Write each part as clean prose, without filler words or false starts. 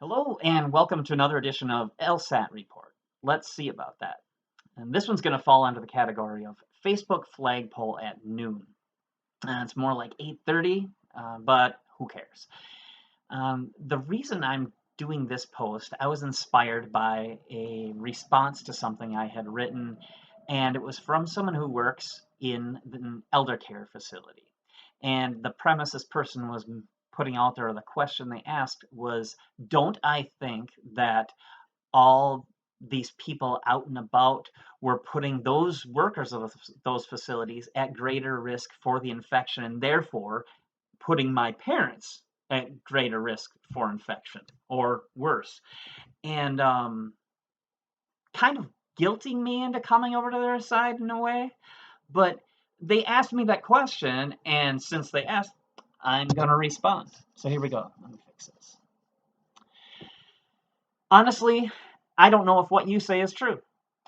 Hello and welcome to another edition of LSAT Report. Let's see about that. And this one's going to fall under the category of Facebook flagpole at noon. It's more like 8:30, but who cares? The reason I'm doing this post, I was inspired by a response to something I had written, and it was from someone who works in an elder care facility. And the premise this person was putting out there, or the question they asked was, don't I think that all these people out and about were putting those workers of those facilities at greater risk for the infection, and therefore putting my parents at greater risk for infection or worse, and kind of guilting me into coming over to their side in a way. But they asked me that question, and since they asked, I'm going to respond. So here we go. Let me fix this. Honestly, I don't know if what you say is true.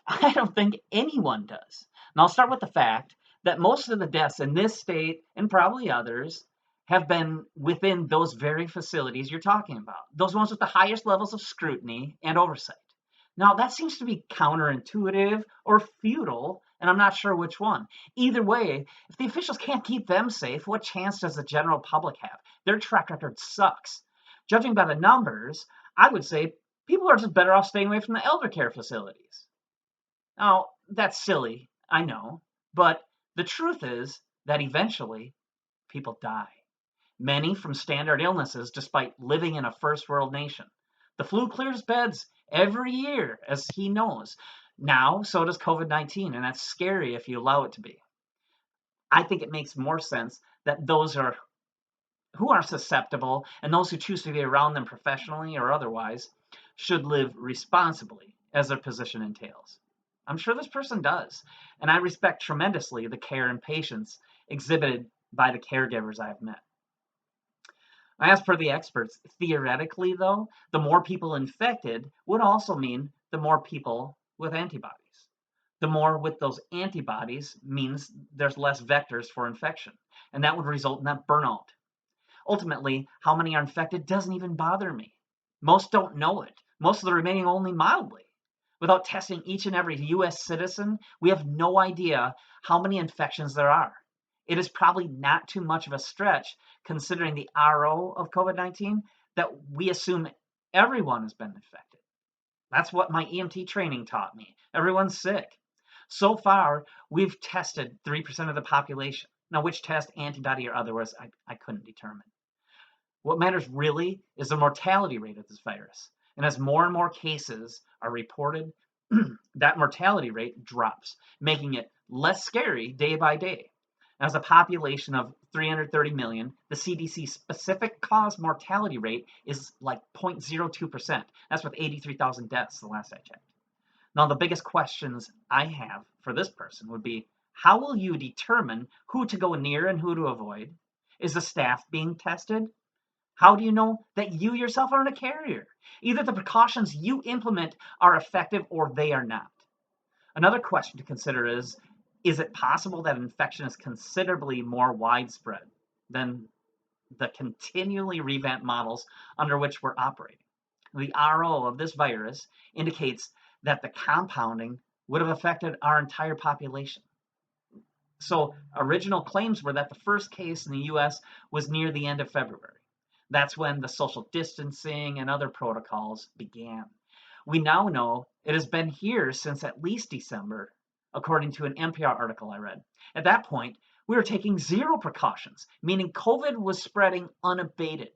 I don't think anyone does. And I'll start with the fact that most of the deaths in this state and probably others have been within those very facilities you're talking about, those ones with the highest levels of scrutiny and oversight. Now, that seems to be counterintuitive or futile, and I'm not sure which one. Either way, if the officials can't keep them safe, what chance does the general public have? Their track record sucks. Judging by the numbers, I would say people are just better off staying away from the elder care facilities. Now, that's silly, I know, but the truth is that eventually people die. Many from standard illnesses despite living in a first world nation. The flu clears beds every year, as he knows. Now, so does COVID-19, and that's scary if you allow it to be. I think it makes more sense that those who are susceptible and those who choose to be around them professionally or otherwise should live responsibly as their position entails. I'm sure this person does, and I respect tremendously the care and patience exhibited by the caregivers I have met. As per the experts, theoretically, though, the more people infected would also mean the more people with antibodies. The more with those antibodies means there's less vectors for infection, and that would result in that burnout. Ultimately, how many are infected doesn't even bother me. Most don't know it. Most of the remaining only mildly. Without testing each and every US citizen, we have no idea how many infections there are. It is probably not too much of a stretch, considering the RO of COVID-19, that we assume everyone has been infected. That's what my EMT training taught me. Everyone's sick. So far, we've tested 3% of the population. Now, which test, antibody or otherwise, I couldn't determine. What matters really is the mortality rate of this virus. And as more and more cases are reported, that mortality rate drops, making it less scary day by day. As a population of 330 million, the CDC specific cause mortality rate is like 0.02%. That's with 83,000 deaths the last I checked. Now, the biggest questions I have for this person would be, how will you determine who to go near and who to avoid? Is the staff being tested? How do you know that you yourself aren't a carrier? Either the precautions you implement are effective or they are not. Another question to consider is it possible that infection is considerably more widespread than the continually revamped models under which we're operating? The RO of this virus indicates that the compounding would have affected our entire population. So original claims were that the first case in the US was near the end of February. That's when the social distancing and other protocols began. We now know it has been here since at least December, according to an NPR article I read. At that point, we were taking zero precautions, meaning COVID was spreading unabated.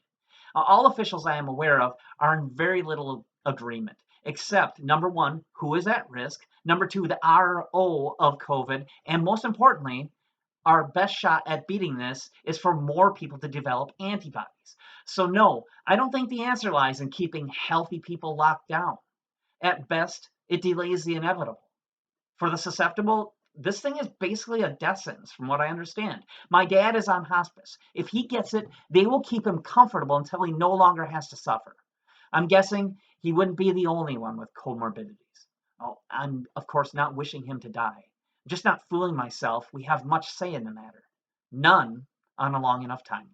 All officials I am aware of are in very little agreement, except number one, who is at risk, number two, the RO of COVID, and most importantly, our best shot at beating this is for more people to develop antibodies. So, no, I don't think the answer lies in keeping healthy people locked down. At best, it delays the inevitable. For the susceptible, this thing is basically a death sentence, from what I understand. My dad is on hospice. If he gets it, they will keep him comfortable until he no longer has to suffer. I'm guessing he wouldn't be the only one with comorbidities. Oh, I'm, of course, not wishing him to die. I'm just not fooling myself. We have much say in the matter. None on a long enough timeline.